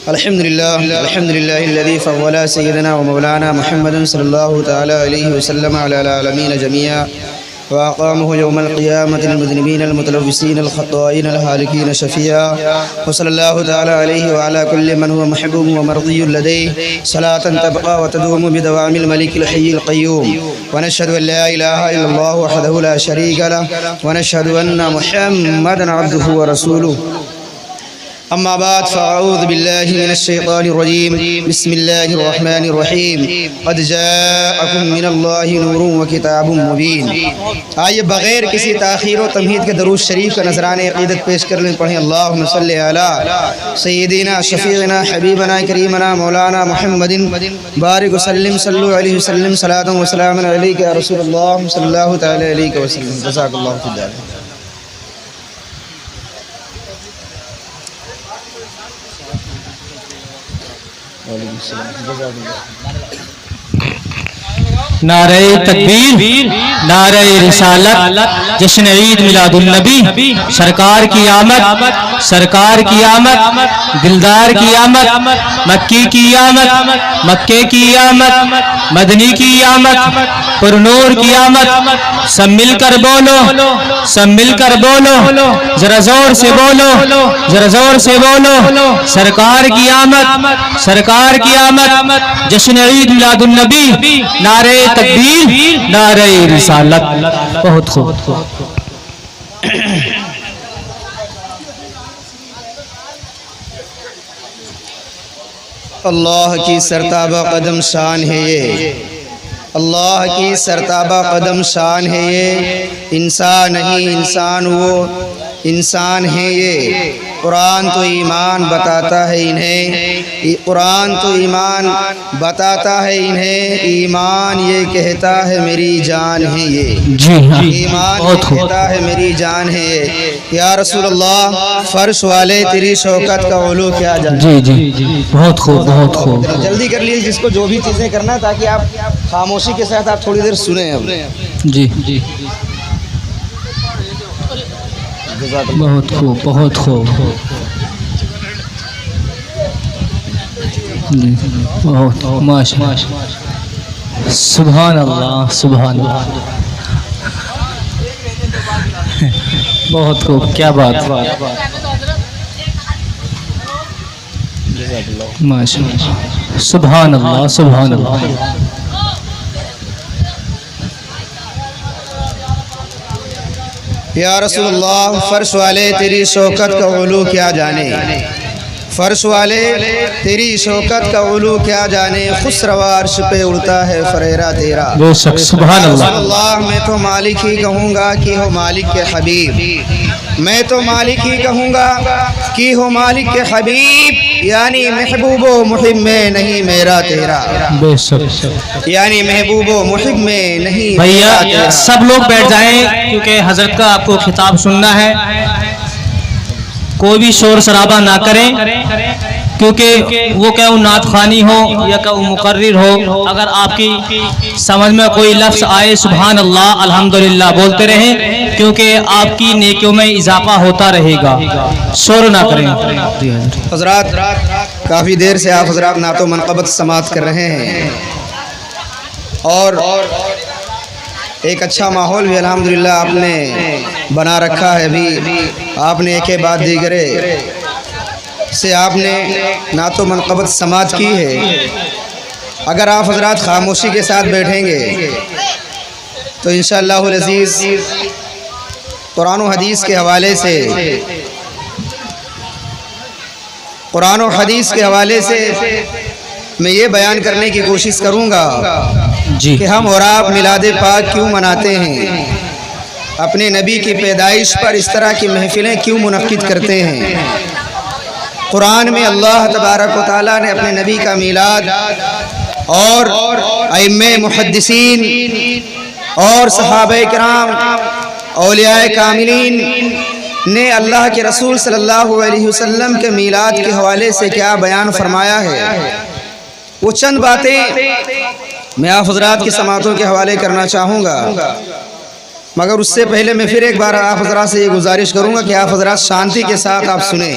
الحمد لله الذي فضل سيدنا ومولانا محمد صلى الله تعالى عليه وسلم على العالمين جميعا وأقامه يوم القيامة المذنبين المتلوثين الخطائين الهالكين شفيعا وصلى الله تعالى عليه وعلى كل من هو محبوب ومرضي لديه صلاة تبقى وتدوم بدوام الملك الحي القيوم. ونشهد أن لا إله إلا الله وحده لا شريك له ونشهد أن محمدا عبده ورسوله. أما بعد فأعوذ بالله من الشيطان الرجيم. بسم الله الرحمن الرحيم. قد جاءكم من الله نور وكتاب مبين. آئیے بغیر کسی تاخیر و تمہید کے درود شریف کا نذرانہ عقیدت پیش کر لیں. پڑھیں اللہم صلی علی سیدنا شفیعنا حبیبنا کریمنا مولانا محمد بارک وسلم صلو علیہ وسلم صلاۃ و سلام علیک یا رسول اللہ صلی اللہ تعالی علیہ وسلم. جزاک اللہ فی الدار. نعرہ تکبیر، نعرہ رسالت، جشن عید میلاد النبی، سرکار کی آمد، سرکار کی آمد، دلدار کی آمد، مکی کی آمد، مکے کی آمد، مدنی کی آمد، پرنور کی آمد. سب مل کر بولو، سب مل کر بولو، ذرا زور سے بولو، ذرا زور سے بولو. سرکار کی آمد، سرکار کی آمد، جشن عید میلاد النبی، نعرہ تکبیر، نعرہ رسالت. بہت خوب. اللہ کی سرتابہ قدم شان ہے یہ، اللہ کی سرتابہ قدم شان ہے یہ. انسان نہیں انسان وہ انسان ہے یہ. قرآن تو ایمان بتاتا ہے انہیں، قرآن تو ایمان بتاتا ہے انہیں. ایمان یہ کہتا ہے میری جان ہے یہ، ایمان یہ کہتا ہے میری جان ہے یہ. یا رسول اللہ فرش والے تیری شوکت کا علو کیا جانے. جی جی جی، بہت خوب، بہت خوب. جلدی کر لیجیے جس کو جو بھی چیزیں کرنا تاکہ آپ خاموشی کے ساتھ آپ تھوڑی دیر سنیں. اب جی جی، بہت خوب، بہت خوب. جی بہت ماشاء اللہ، سبحان اللہ، سبحان اللہ. بہت خوب، کیا بات. ماشاء اللہ، سبحان اللہ، سبحان اللہ. یا رسول اللہ فرش والے تیری شوکت کا علو کیا جانے، فرش والے تیری شوکت کا علو کیا جانے. خسروا عرش پہ اڑتا ہے فریرہ تیرا. بے شک، سبحان اللہ. میں تو مالک ہی کہوں گا کہ ہو مالک کے حبیب، میں تو مالک ہی کہوں گا کہ ہو مالک کے حبیب. یعنی محبوب و محب میں نہیں میرا تیرا، بے شک. یعنی محبوب و محب میں نہیں. بھیا سب لوگ بیٹھ جائیں کیونکہ حضرت کا آپ کو خطاب سننا ہے. کوئی بھی شور شرابہ نہ کریں کیونکہ وہ کہ وہ نعت خوانی ہو یا کہ وہ مقرر ہو. اگر آپ کی سمجھ میں کوئی لفظ آئے سبحان اللہ الحمدللہ بولتے رہیں کیونکہ آپ کی نیکیوں میں اضافہ ہوتا رہے گا. شور نہ کریں. حضرات کافی دیر سے آپ حضرات نعت و منقبت سماعت کر رہے ہیں اور ایک اچھا ماحول بھی الحمدللہ آپ نے بنا رکھا ہے. ابھی آپ نے ایک بعد دیگرے سے آپ نے نعت و منقبت سماعت کی ہے. اگر آپ حضرات خاموشی کے ساتھ بیٹھیں گے تو انشاءاللہ العزیز قرآن و حدیث کے حوالے سے، قرآن و حدیث کے حوالے سے میں یہ بیان کرنے کی کوشش کروں گا کہ ہم اور آپ میلاد پاک کیوں مناتے ہیں، اپنے نبی کی پیدائش پر اس طرح کی محفلیں کیوں منعقد کرتے ہیں. قرآن میں اللہ تبارک و تعالیٰ نے اپنے نبی کا میلاد اور ائمہ محدثین اور صحابہ کرام اولیاء کاملین نے اللہ کے رسول صلی اللہ علیہ وسلم کے میلاد کے حوالے سے کیا بیان فرمایا ہے. وہ چند باتیں میں آپ حضرات کی سماعتوں کے حوالے کرنا چاہوں گا، مگر اس سے پہلے میں پھر ایک بار آپ حضرات سے یہ گزارش کروں گا کہ آپ حضرات شانتی کے ساتھ آپ سنیں.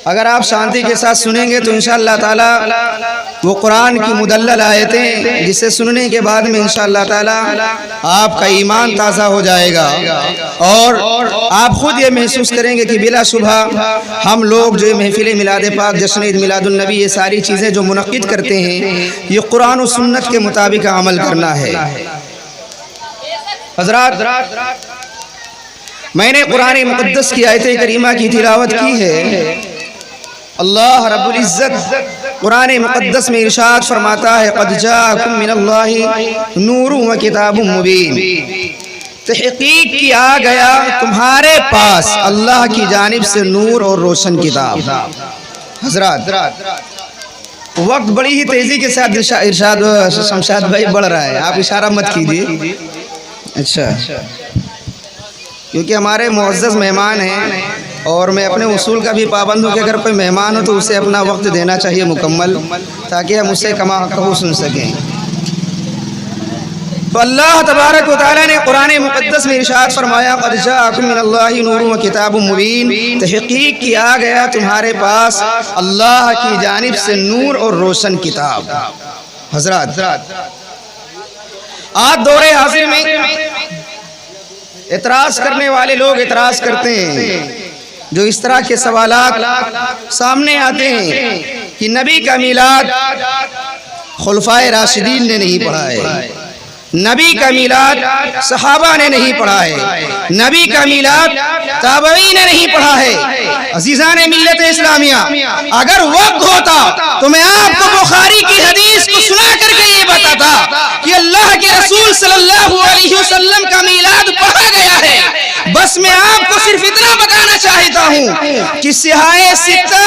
اگر آپ شانتی کے ساتھ سنیں گے تو انشاءاللہ تعالی وہ قرآن کی مدلل آیتیں جسے سننے کے بعد میں انشاءاللہ تعالی آپ کا ایمان تازہ ہو جائے گا، اور آپ خود یہ محسوس کریں گے کہ بلا شبہ ہم لوگ جو محفل میلاد پاک، جشن عید میلاد النبی، یہ ساری چیزیں جو منعقد کرتے ہیں یہ قرآن و سنت کے مطابق عمل کرنا ہے۔ حضرات، میں نے قرآن مقدس کی آیت کریمہ کی تلاوت کی ہے۔ اللہ رب العزت قرآن مقدس میں ارشاد فرماتا ہے قد جاءکم من اللہ نور و کتاب مبین، تحقیق کی آ گیا تمہارے پاس اللہ کی جانب سے نور اور روشن کتاب۔ حضرات، وقت بڑی ہی تیزی کے ساتھ ارشاد شمشاد بھائی بڑھ رہا ہے، آپ اشارہ مت کیجیے۔ اچھا، کیونکہ ہمارے معزز مہمان ہیں اور میں اپنے اصول کا بھی پابند ہوں کہ اگر کوئی مہمان ہو تو اسے اپنا وقت دینا چاہیے مکمل، تاکہ ہم اسے کما کہو سن سکیں۔ تو اللہ تبارک و تعالیٰ نے قرآن مقدس میں ارشاد فرمایا قد جاءکم من اللہ نور و کتاب مبین، تحقیق کی آ گیا تمہارے پاس اللہ کی جانب سے نور اور روشن کتاب۔ حضرات، آج دور حاضر میں اعتراض کرنے والے لوگ اعتراض کرتے ہیں، جو اس طرح کے سوالات سامنے آتے ہیں کہ نبی کا میلاد خلفائے راشدین نے نہیں پڑھا ہے، نبی کا میلاد صحابہ نے نہیں پڑھا ہے، نبی کا میلاد تابعین نے نہیں پڑھا ہے۔ عزیزان ملت اسلامیہ، اگر وقت ہوتا تو میں آپ کو بخاری کی حدیث کو سنا کر کے یہ بتاتا کہ اللہ کے رسول صلی اللہ علیہ وسلم کا میلاد پڑھا گیا ہے۔ بس میں آپ کو صرف اتنا بتانا چاہتا ہوں کہ صحاح ستہ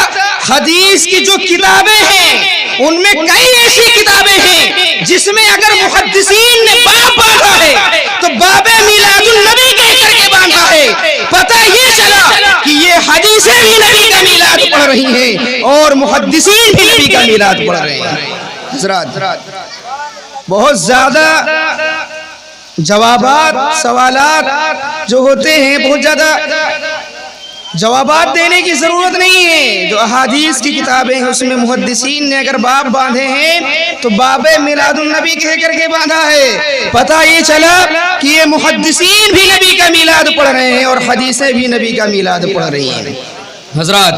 حدیث کی جو کتابیں ہیں ان میں کئی ایسی کتابیں ہیں جس میں اگر محدثین نے باب باندھا ہے تو باب میلاد النبی کہہ کر کے باندھا ہے۔ پتہ یہ چلا کہ یہ حدیثیں بھی نبی کا میلاد پڑھ رہی ہیں اور محدثین بھی نبی کا میلاد پڑھ رہے ہیں۔ حضرات، بہت زیادہ جوابات، سوالات جو ہوتے ہیں بہت زیادہ جوابات دینے کی ضرورت نہیں ہے۔ جو احادیث کی کتابیں ہیں اس میں محدثین نے اگر باب باندھے ہیں تو باب میلاد النبی کہہ کر کے باندھا ہے۔ پتہ یہ چلا کہ یہ محدثین بھی نبی کا میلاد پڑھ رہے ہیں اور حدیثیں بھی نبی کا میلاد پڑھ رہی ہیں۔ حضرات،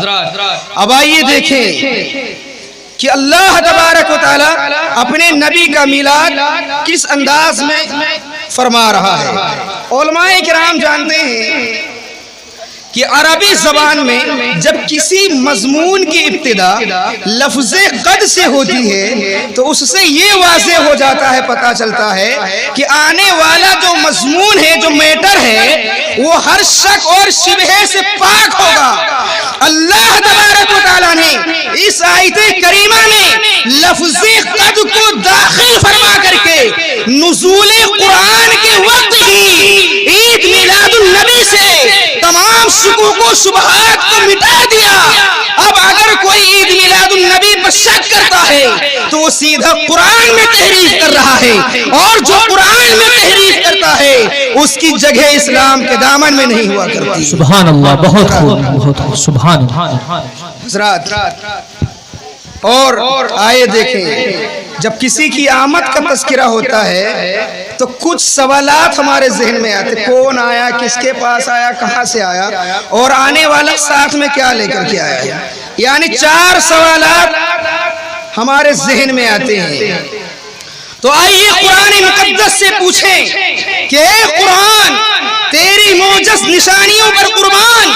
اب آئیے دیکھیں کہ اللہ تبارک و تعالیٰ اپنے نبی کا میلاد کس انداز میں فرما رہا ہے۔ علماء کرام جانتے ہیں کہ عربی زبان میں جب کسی مضمون کی ابتدا لفظ قد سے ہوتی ہے تو اس سے یہ واضح ہو جاتا ہے، پتہ چلتا ہے کہ آنے والا جو مضمون ہے، جو میٹر ہے، وہ ہر شک اور شبہ سے پاک ہوگا۔ اللہ تبارک و تعالیٰ نے اس آیت کریمہ میں لفظ قد کو داخل فرما کر کے نزول قرآن کے وقت ہی عید میلاد النبی سے تمام شکوک و شبہات کو مٹا دیا۔ اب اگر کوئی عید میلاد النبی پر شک کرتا ہے تو وہ سیدھا قرآن میں تحریف کر رہا ہے، اور جو قرآن میں تحریف کرتا ہے اس کی جگہ اسلام کے دامن میں نہیں ہوا کرتی۔ سبحان اللہ، بہت خوب، بہت خوب، سبحان اللہ۔ حضرات، اور آئے دیکھیں، جب کسی کی آمد کا تذکرہ ہوتا ہے تو کچھ سوالات ہمارے ذہن میں آتے، کون آیا، کس کے پاس آیا، کہاں سے آیا، اور آنے والا ساتھ میں کیا لے کر کے آیا۔ یعنی 4 سوالات ہمارے ذہن میں آتے ہیں۔ تو آئیے قرآن مقدس سے پوچھیں کہ اے قرآن، تیری موجز نشانیوں پر قربان،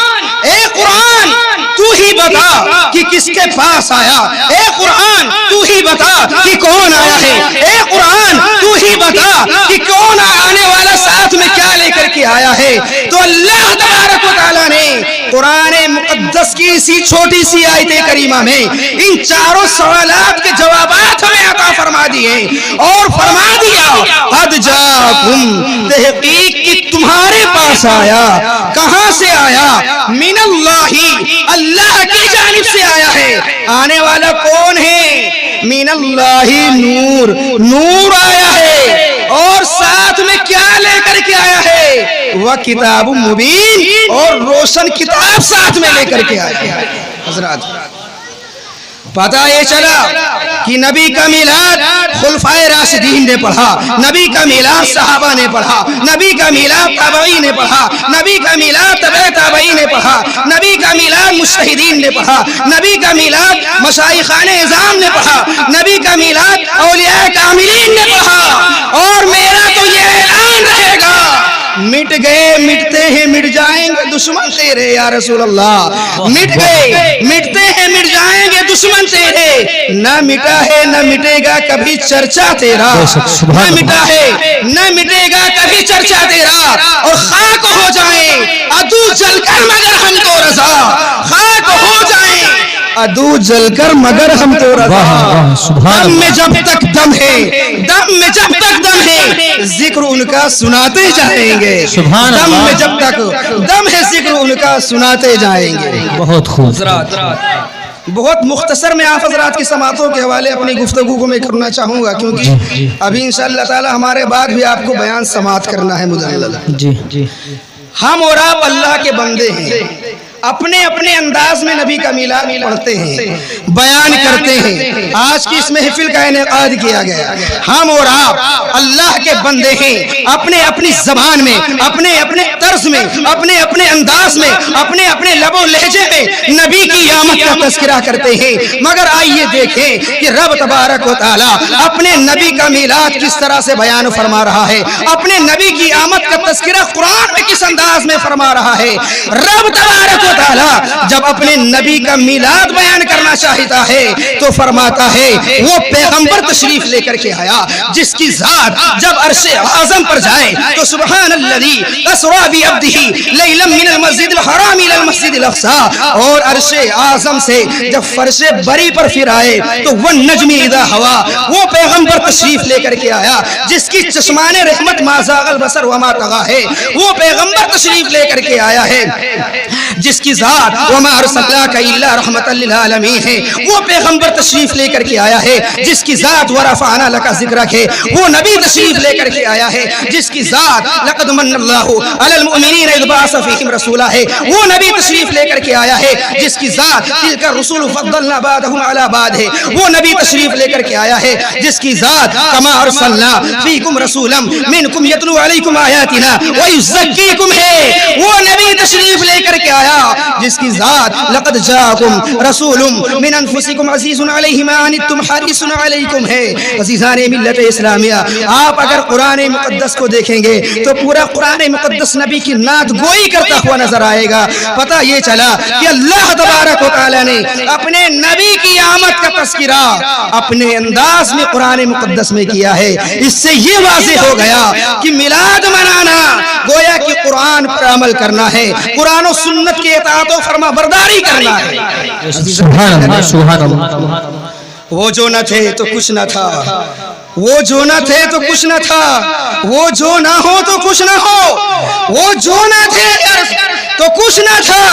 اے قرآن تو ہی بتا کہ کس کے پاس آیا، اے قرآن تو ہی بتا کہ کون آیا ہے، اے قرآن تو ہی بتا کہ کون آنے والا ساتھ میں کیا لے کر کے آیا ہے۔ تو اللہ تبارک و تعالیٰ نے قرآن مقدس کی اسی چھوٹی سی آیت کریمہ میں ان 4 سوالات کے جوابات ہمیں عطا فرما دیے اور فرما دیا قد جاءکم، تحقیق کہ تمہارے پاس آیا۔ کہاں سے آیا؟ من اللہ، اللہ کی جانب سے آیا ہے۔ آنے والا کون ہے؟ من اللہ نور، نور آیا ہے، اور ساتھ میں کیا لے کر کے آیا ہے؟ وہ کتاب مبین، اور روشن کتاب ساتھ میں لے کر کے آیا ہے۔ حضرات پتہ یہ چلا کہ نبی کا میلاد خلفائے راشدین نے پڑھا، نبی کا میلاد صحابہ نے پڑھا، نبی کا میلاد تابعین نے پڑھا، نبی کا میلاد تبع تابعین نے پڑھا، نبی کا میلاد مجتہدین نے پڑھا، نبی کا میلاد مشائخان اعظام نے پڑھا، نبی کا میلاد اولیاء کاملین نے پڑھا۔ اور میرا تو یہ اعلان رہے گا، مٹ گئے مٹتے ہیں مٹ جائیں گے دشمن تیرے یا رسول اللہ، مٹ گئے مٹتے ہیں مٹ جائیں گے دشمن تیرے، نہ مٹا ہے نہ مٹے گا کبھی چرچا تیرا، نہ مٹا ہے نہ مٹے گا کبھی چرچا تیرا، اور خاک ہو جائیں عدو جل کر مگر ہم تو رضا، خاک ہو جائیں عدو جل کر مگر ہم تو رضا، دم میں جب تک دم ہے، دم میں جب تک دم ہے ذکر ان کا سناتے جائیں گے، دم میں جب تک دم ہے ذکر ان کا سناتے جائیں گے۔ بہت خوب۔ بہت مختصر میں آپ حضرات کی سماعتوں کے حوالے اپنی گفتگو کو میں کرنا چاہوں گا، کیونکہ ابھی انشاءاللہ تعالی ہمارے بعد بھی آپ کو بیان سماعت کرنا ہے مدلل۔ جی ہم اور آپ اللہ کے بندے ہیں، اپنے اپنے انداز میں نبی کا میلاد پڑھتے ہیں، بیان کرتے ہیں، آج کی اس محفل کا انعقاد کیا گیا۔ ہم اور آپ اللہ کے بندے ہیں، اپنے اپنی زبان میں، اپنے اپنے طرز میں، اپنے اپنے انداز میں، اپنے اپنے لب و لہجے میں نبی کی آمد کا تذکرہ کرتے ہیں، مگر آئیے دیکھیں کہ رب تبارک و تعالی اپنے نبی کا میلاد کس طرح سے بیان فرما رہا ہے، اپنے نبی کی آمد کا تذکرہ قرآن میں کس انداز میں فرما رہا ہے۔ رب تبارک و تعالی جب اپنے نبی کا میلاد بیان کرنا چاہتا ہے تو فرماتا ہے وہ پیغمبر تشریف لے کر کے آیا جس کی ذات جب عرش اعظم پر جائے تو سبحان الذی اسری بعبدہ لیلا من المسجد الحرام الى المسجد الاقصی، اور عرش اعظم سے جب فرش بری پر پھر آئے تو والنجم اذا ہوا، وہ پیغمبر تشریف لے کر کے آیا جس کی چشمان رحمت ما زاغ البصر وما طغى ہے، وہ پیغمبر تشریف لے کر کے آیا ہے جس کی ذات وما ارسلناک الا رحمتا للعالمین ہے، وہ پیغمبر تشریف لے کر کے آیا ہے جس کی ذات ورفعنا لک ذکرک ہے، وہ نبی تشریف لے کر کے آیا ہے جس کی ذات لقد من اللہ علی المؤمنین اذ بعث فیہم رسولا ہے، وہ نبی تشریف لے کر کے آیا ہے جس کی ذات تلک الرسل فضلنا بعضهم علی بعض ہے، وہ نبی تشریف لے کر کے آیا ہے جس کی ذات کما ارسلنا فیکم رسولا منکم یتلو علیکم آیاتنا ویزکیکم ہے، وہ نبی تشریف لے کر کے آیا جس کی ذات لقد جاءکم رسول من انفسکم عزیز علیہ ما عنتم حریص علیکم ہے۔ عزیزان ملت اسلامیہ، آپ اگر قرآن مقدس کو دیکھیں گے تو پورا قرآن مقدس نبی کی نعت گوئی کرتا ہوا نظر آئے گا۔ پتہ یہ چلا کہ اللہ تبارک و تعالی نے اپنے نبی کی آمد کا تذکرہ اپنے انداز میں قرآن مقدس میں کیا ہے۔ اس سے یہ واضح ہو گیا کہ میلاد منانا گویا کہ قرآن پر عمل کرنا ہے، قرآن و سنت کے اطاعت و فرما برداری کرنا ہے۔ سبحان اللہ سبحان اللہ۔ وہ جو نہ تھے تو کچھ نہ تھا، وہ جو نہ تھے تو کچھ نہ تھا، وہ جو نہ ہو تو کچھ نہ ہو، وہ جو نہ تھے تو کچھ نہ تھا،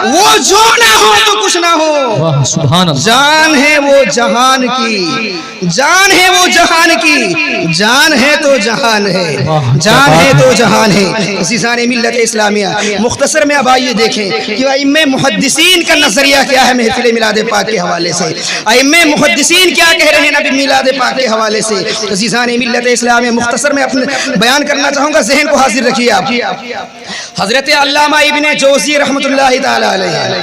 وہ جو نہ ہو تو کچھ نہ ہو۔ سبحان اللہ۔ جان ہے وہ جہان کی، جان ہے وہ جہان کی، جان ہے تو جہان ہے، جان ہے تو جہان ہے۔ عزیزان ملت اسلامیہ، مختصر میں اب آئیے دیکھیں کہ ائمہ محدثین کا نظریہ کیا ہے محفل میلاد پاک کے حوالے سے، ائمہ محدثین کیا کہہ رہے ہیں نبی میلاد پاک کے حوالے سے۔ عزیزان ملت اسلامیہ، مختصر میں اپنے بیان کرنا چاہوں گا، ذہن کو حاضر رکھیے آپ۔ حضرت علامہ ابن جوزی رحمۃ اللہ تعالی علیہ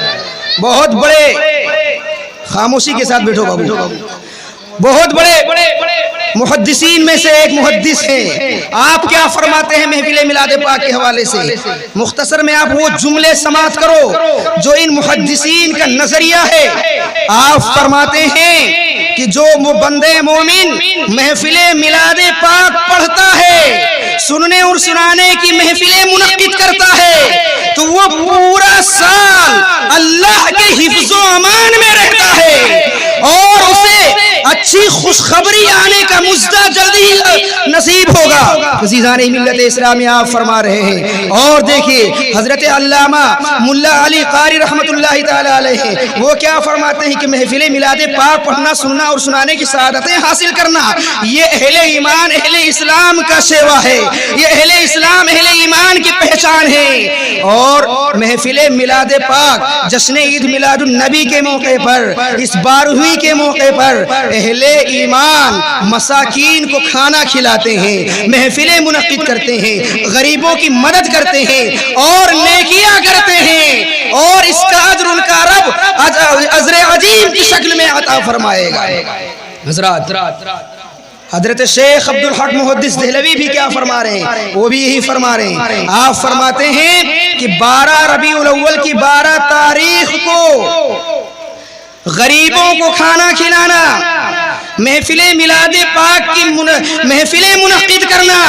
بہت بڑے، خاموشی کے ساتھ بیٹھو بابو، بہت بڑے محدثین میں سے ایک محدث ہیں۔ آپ کیا فرماتے ہیں محفل میلاد پاک کے حوالے سے؟ مختصر میں آپ وہ جملے سماعت کرو جو ان محدثین کا نظریہ ہے۔ آپ فرماتے ہیں کہ جو بندے مومن محفل میلاد پاک پڑھتا ہے، سننے اور سنانے کی محفلیں منعقد کرتا ہے، تو وہ پورا سال اللہ کے حفظ و امان میں رہتا ہے اور اسے اچھی خوشخبری آنے کا مژدہ جلدی نصیب ہوگا۔ عزیزان ملت اسلامیہ، آپ فرما رہے ہیں۔ اور دیکھیے حضرت علامہ ملا علی قاری رحمۃ اللہ تعالی علیہ وہ کیا فرماتے ہیں کہ محفل میلاد پاک پڑھنا، سننا اور سنانے کی سعادتیں حاصل کرنا یہ اہل ایمان، اہل اسلام کا شیوا ہے، یہ اہل اسلام، اہل ایمان کی پہچان ہے۔ اور محفل میلاد پاک جشن عید میلاد النبی کے موقع پر، اس 12ویں کے موقع پر اہل ایمان مساکین کو کھانا کھلاتے ہیں، محفلیں منعقد کرتے ہیں، غریبوں کی مدد کرتے ہیں اور نیکیاں کرتے ہیں، اور اس کا اجر ان کا رب اجر عظیم کی شکل میں عطا فرمائے گا۔ حضرات، حضرت شیخ عبدالحق محدث دہلوی بھی کیا فرما رہے ہیں؟ وہ بھی یہی فرما رہے ہیں۔ آپ فرماتے ہیں کہ 12 ربیع الاول کی 12 تاریخ کو غریبوں کو کھانا کھلانا، محفل میلاد پاک کی محفلیں منعقد کرنا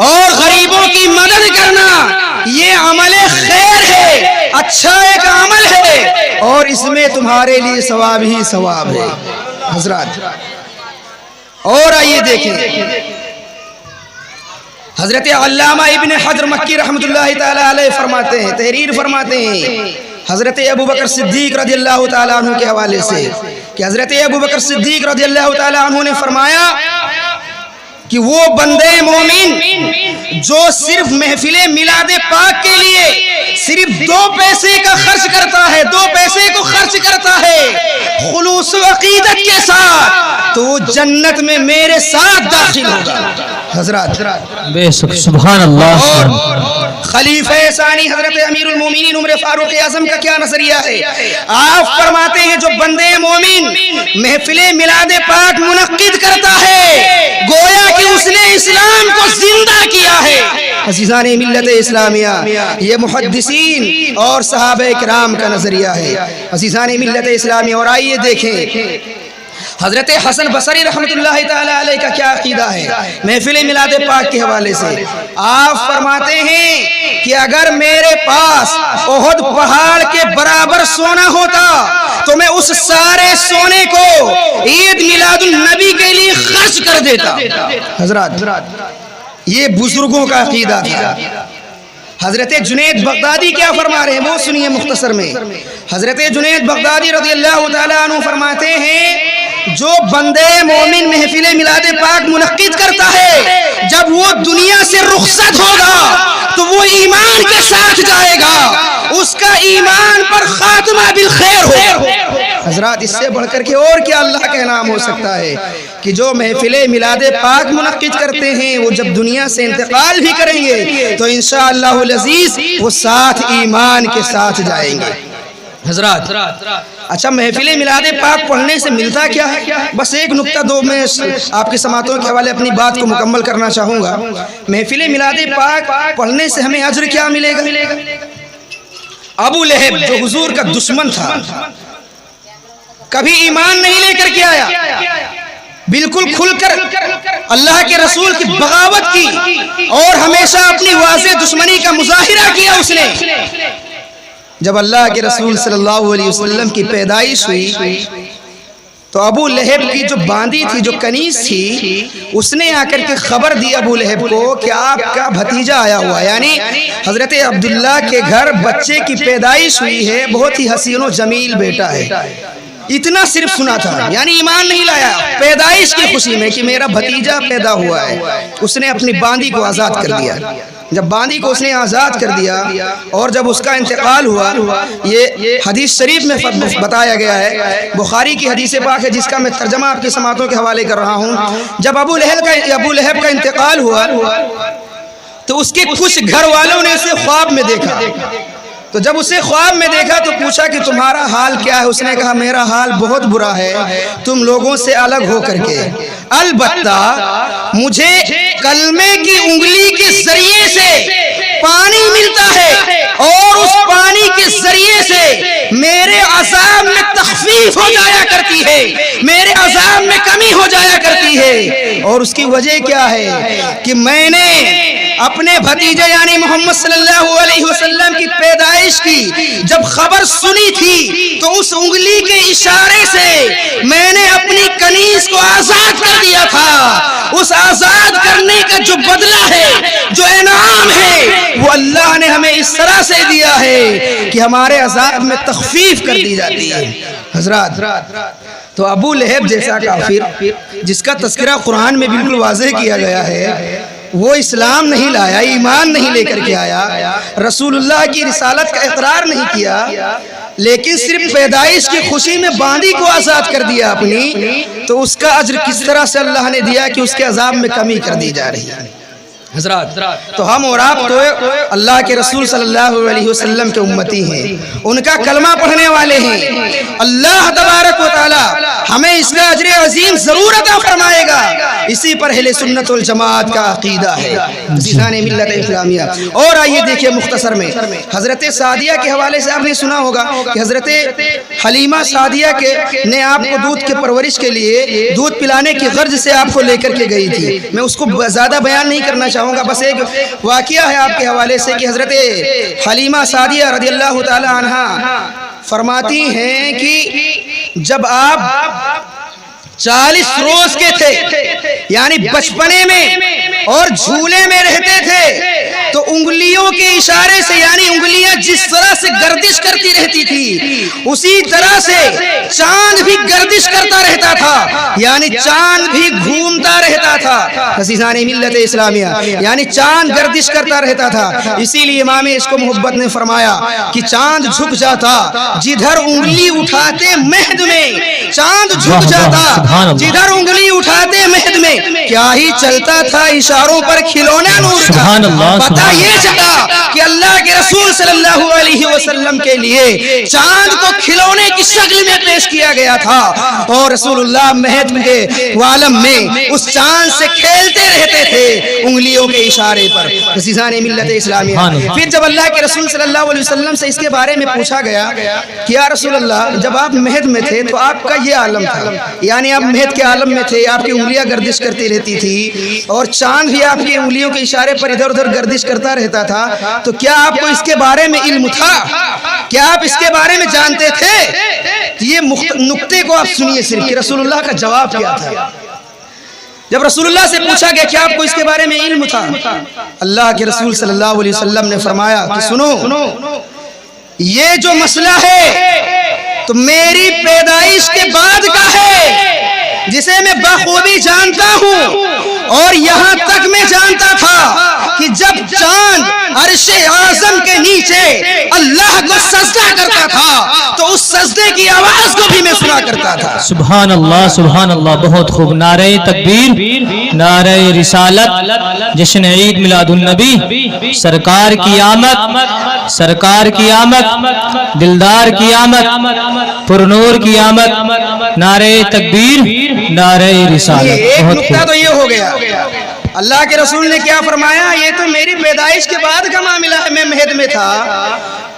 اور غریبوں کی مدد کرنا، یہ عمل خیر ہے، اچھا ایک عمل ہے، اور اس میں تمہارے لیے ثواب ہی ثواب ہے۔ حضرات، اور آئیے دیکھیں، حضرت علامہ ابن حجر مکی رحمۃ اللہ تعالی علیہ فرماتے ہیں، تحریر فرماتے ہیں حضرت ابوبکر صدیق رضی اللہ تعالیٰ عنہ کے حوالے سے کہ حضرت ابوبکر صدیق رضی اللہ تعالیٰ عنہ نے فرمایا کہ وہ بندے مومن جو صرف محفل میلاد پاک کے لیے صرف 2 پیسے کا خرچ کرتا ہے، 2 پیسے کو خرچ کرتا ہے خلوص و عقیدت کے ساتھ، تو وہ جنت میں میرے ساتھ داخل ہوگا۔ حضرات، بے شک، سبحان اللہ۔ اور خلیفہ ثانی حضرت امیر المومنین عمر فاروق اعظم کا کیا نظریہ ہے؟ آپ فرماتے ہیں جو بندے مومن محفل میلاد پاک منعقد کرتا ہے، گویا کہ اس نے اسلام کو زندہ کیا ہے۔ عزیزان ملت اسلامیہ، یہ محدثین اور صحابہ کرام کا نظریہ ہے۔ عزیزان ملت اسلامیہ، اور آئیے دیکھیں حضرت حسن بصری رحمۃ اللہ تعالی علیہ کا کیا عقیدہ ہے محفل میلاد پاک کے حوالے سے۔ آپ فرماتے ہیں کہ اگر میرے پاس احد پہاڑ کے برابر سونا ہوتا تو میں اس سارے سونے کو عید میلاد النبی کے لیے خرچ کر دیتا۔ حضرات، یہ بزرگوں کا عقیدہ تھا۔ حضرت جنید بغدادی کیا فرما رہے ہیں وہ سنیے مختصر میں۔ حضرت جنید بغدادی رضی اللہ تعالیٰ عنہ فرماتے ہیں جو بندے مومن محفل میلاد پاک منعقد کرتا ہے، جب وہ دنیا سے رخصت ہوگا تو وہ ایمان کے ساتھ جائے گا، اس کا ایمان پر خاتمہ بالخیر ہو۔ حضرات، اس سے بڑھ کر کے اور کیا اللہ کا انعام ہو سکتا ہے کہ جو محفل میلاد پاک منعقد کرتے ہیں وہ جب دنیا سے انتقال بھی کریں گے تو انشاءاللہ العزیز وہ ساتھ ایمان کے ساتھ جائیں گے۔ حضرات، اچھا محفل میلاد پاک پڑھنے سے ملتا کیا ہے؟ بس ایک نقطہ دو میں آپ کی سماعتوں کے حوالے اپنی بات کو مکمل کرنا چاہوں گا۔ محفل میلاد پاک پڑھنے سے ہمیں اجر کیا ملے گا؟ ابو لہب جو حضور کا دشمن تھا، کبھی ایمان نہیں لے کر کے آیا، بالکل کھل کر اللہ کے رسول کی بغاوت کی اور ہمیشہ اپنی واضح دشمنی کا مظاہرہ کیا اس نے۔ جب اللہ کے رسول صلی اللہ علیہ وسلم کی پیدائش ہوئی تو ابو لہب کی جو باندی تھی، جو کنیز تھی، اس نے آ کر کے خبر دی ابو لہب کو کہ آپ کا بھتیجا آیا ہوا، یعنی حضرت عبداللہ کے گھر بچے کی پیدائش ہوئی ہے، بہت ہی حسین و جمیل بیٹا ہے۔ اتنا صرف سنا تھا، یعنی ایمان نہیں لایا، پیدائش کی خوشی میں کہ میرا بھتیجا پیدا ہوا ہے اس نے اپنی باندی کو آزاد کر دیا۔ جب باندی کو اس نے آزاد کر دیا اور جب اس کا انتقال ہوا، یہ حدیث شریف میں بتایا گیا ہے، بخاری کی حدیث پاک ہے جس کا میں ترجمہ آپ کی سماعتوں کے حوالے کر رہا ہوں۔ جب ابو لہب کا انتقال ہوا تو اس کے کچھ گھر والوں نے اسے خواب میں دیکھا، تو جب اسے خواب میں دیکھا تو پوچھا کہ تمہارا حال کیا ہے؟ اس نے کہا میرا حال بہت برا ہے تم لوگوں سے الگ ہو کر کے، البتہ مجھے کلمے کی انگلی کے ذریعے سے پانی ملتا ہے اور اس پانی کے ذریعے سے میرے عذاب میں تخفیف ہو جایا کرتی ہے، میرے عذاب میں کمی ہو جایا کرتی ہے۔ اور اس کی وجہ کیا ہے کہ میں نے اپنے بھتیجے یعنی محمد صلی اللہ علیہ وسلم کی پیدائش کی جب خبر سنی تھی تو اس انگلی کے اشارے سے میں نے اپنی کنیز کو آزاد کر دیا تھا۔ اس آزاد کرنے کا جو بدلہ ہے، جو انعام ہے، وہ اللہ نے ہمیں اس طرح سے دیا ہے کہ ہمارے عذاب میں تخفیف کر دی جاتی ہے۔ حضرات، تو ابو لہب جیسا کافر جس کا تذکرہ قرآن میں بالکل واضح کیا گیا ہے، وہ اسلام نہیں لایا، ایمان نہیں لے کر کے آیا، رسول اللہ کی رسالت کا اقرار نہیں کیا، لیکن صرف پیدائش کی خوشی میں باندی کو آزاد کر دیا اپنی، تو اس کا اجر کس طرح سے اللہ نے دیا کہ اس کے عذاب میں کمی کر دی جا رہی ہے۔ حضرات، تو ہم اور آپ تو اللہ کے رسول صلی اللہ علیہ وسلم کے امتی ہیں، ان کا کلمہ پڑھنے والے ہیں۔ اللہ تبارک و تعالی ہمیں اس کا اجر عظیم ضرور عطا فرمائے گا، اسی پر اہل سنت والجماعت کا عقیدہ ہے، عزیزان ملت اسلامیہ۔ اور آئیے دیکھیے مختصر میں حضرت سعدیہ کے حوالے سے آپ نے سنا ہوگا کہ حضرت حلیمہ سعدیہ نے آپ کو دودھ کے پرورش کے لیے دودھ پلانے کی غرض سے آپ کو لے کر کے گئی تھی۔ میں اس کو زیادہ بیان نہیں کرنا چاہوں گا، بس ایک واقعہ ہے آپ کے حوالے سے کہ حضرت حلیمہ سعدیہ رضی اللہ تعالی عنہا فرماتی ہیں کہ جب آپ 40 روز کے تھے، یعنی بچپنے میں اور جھولے میں رہتے تھے، تو انگلیوں کے اشارے سے، یعنی انگلیاں جس طرح سے گردش کرتی رہتی تھی اسی طرح سے چاند بھی گردش کرتا رہتا تھا، یعنی چاند بھی گھومتا رہتا تھا۔ عزیزان ملت اسلامیہ، یعنی چاند گردش کرتا رہتا تھا، اسی لیے امام عشق و محبت نے فرمایا کہ چاند جھک جاتا جدھر انگلی اٹھاتے مہد میں، چاند جھک جاتا جدھر انگلی اٹھاتے مہد میں، کیا ہی چلتا تھا اشاروں پر کھلونا نور کا۔ پتہ یہ چلا کہ اللہ کے رسول صلی اللہ علیہ وسلم کے لیے چاند کو کھلونے کی شکل میں پیش کیا گیا تھا، اور رسول اللہ مہد کے عالم میں اس چاند سے کھیلتے رہتے تھے انگلیوں کے اشارے پر۔ عزیزان ملت اسلامیہ، پھر جب اللہ کے رسول صلی اللہ علیہ وسلم سے اس کے بارے میں پوچھا گیا کہ یا رسول اللہ، جب آپ مہد میں تھے تو آپ کا یہ عالم تھا، یعنی آپ مہد کے عالم میں تھے، آپ کی انگلیاں گردش کرتی رہتی تھی اور چاند بھی آپ کی انگلیوں کے اشارے پر ادھر ادھر گردش کرتا رہتا تھا، تو کیا آپ کو اس کے بارے میں علم تھا؟ کیا آپ اس کے بارے میں جانتے تھے؟ یہ نقطے کو آپ سنیے صرف کہ رسول اللہ کا جواب کیا تھا۔ جب رسول اللہ سے پوچھا گیا کہ آپ کو اس کے بارے میں علم تھا، اللہ کے رسول صلی اللہ علیہ وسلم نے فرمایا کہ سنو، یہ جو مسئلہ ہے تو میری پیدائش کے بعد کا ہے، جسے میں بخوبی جانتا ہوں، اور یہاں تک میں جانتا تھا کہ جب چاند عرش اعظم کے نیچے اللہ کو سجدہ کرتا تھا تو اس سجدے کی آواز کو بھی میں سنا کرتا تھا۔ سبحان اللہ، سبحان اللہ، بہت خوب۔ نعرہ تکبیر، نعرہ رسالت، جشن عید میلاد النبی، سرکار کی آمد، سرکار کی آمد، دلدار کی آمد، پرنور کی آمد، نعرہ تکبیر، نعرہ رسالت۔ ایک نقطہ تو یہ ہو گیا، اللہ کے رسول نے کیا فرمایا؟ یہ تو میری پیدائش کے بعد کا معاملہ ہے، میں مہد میں تھا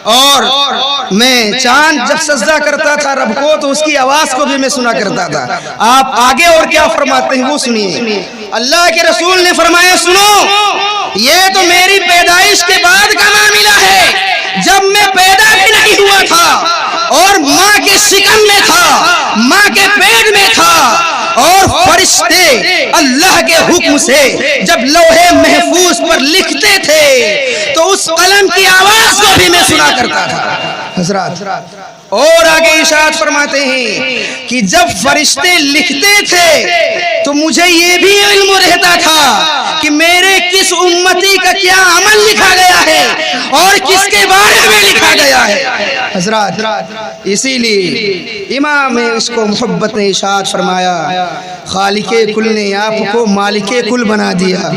اور میں چاند جب سجدہ کرتا تھا رب کو تو اس کی آواز کو بھی میں سنا کرتا تھا۔ آپ آگے اور کیا فرماتے ہیں وہ سنیے۔ اللہ کے رسول نے فرمایا سنو، یہ تو میری پیدائش کے بعد کا معاملہ ہے، جب میں پیدا بھی نہیں ہوا تھا اور ماں کے شکم میں تھا، ماں کے پیٹ میں تھا، اور فرشتے اللہ کے حکم سے جب لوح محفوظ پر لکھتے تھے تو اس قلم کی آواز کو بھی میں سنا کرتا تھا۔ حضرات، اور آگے ارشاد فرماتے ہیں کہ جب فرشتے لکھتے تھے تو مجھے یہ بھی علم رہتا تھا کہ میرے کس امتی کا کیا عمل لکھا گیا ہے اور کس کے بارے میں لکھا گیا ہے۔ حضرات، اسی لیے امام عشق و محبت نے ارشاد فرمایا خالق کل نے آپ کو مالک کل بنا دیا،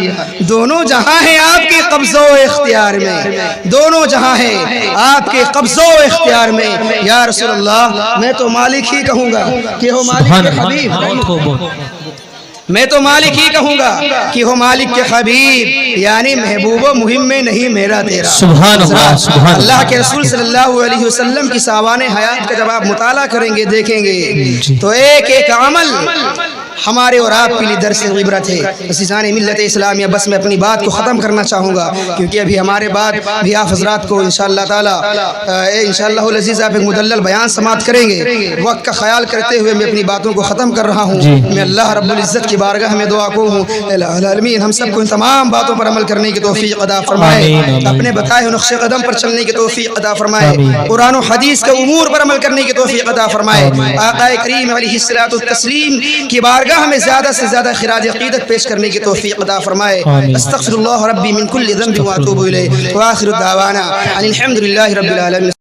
دونوں جہاں ہیں آپ کے قبضہ و اختیار میں، دونوں جہاں ہیں آپ کے قبضہ و اختیار میں۔ یا رسول اللہ، میں تو مالک ہی کہوں گا کہ ہو مالک کے حبیب، میں تو مالک ہی کہوں گا کہ ہو مالک کے حبیب، یعنی محبوب و مہم میں نہیں میرا تیرا۔ سبحان اللہ، سبحان اللہ۔ اللہ کے رسول صلی اللہ علیہ وسلم کی ساوان حیات کا جب آپ مطالعہ کریں گے دیکھیں گے تو ایک ایک عمل ہمارے اور آپ کے لیے درس عبرت ہے۔ عزیزان ملت اسلامیہ، بس میں اپنی بات کو ختم کرنا چاہوں گا کیونکہ ابھی ہمارے بعد بھی آپ حضرات کو انشاءاللہ تعالی انشاءاللہ العزیز آپ ایک مدلل بیان سماعت کریں گے۔ وقت کا خیال کرتے ہوئے میں اپنی باتوں کو ختم کر رہا ہوں۔ میں اللہ رب العزت کی بارگاہ میں دعا کو ہوں العالمین ہم سب کو ان تمام باتوں پر عمل کرنے کی توفیق عطا فرمائے، اپنے بتائے ہوئے نقش قدم پر چلنے کی توفیق عطا فرمائے، قرآن و حدیث کے امور پر عمل کرنے کی توفیق عطا فرمائے۔ آقا کریم علیہ الصلوۃ والتسلیم کی بارگاہ بارگاہ ہمیں زیادہ سے زیادہ خراج عقیدت پیش کرنے کی توفیق عطا فرمائے. استغفر اللہ ربی من کل ذنب واتوب الیہ. وآخر دعوانا ان الحمد للہ رب العالمین.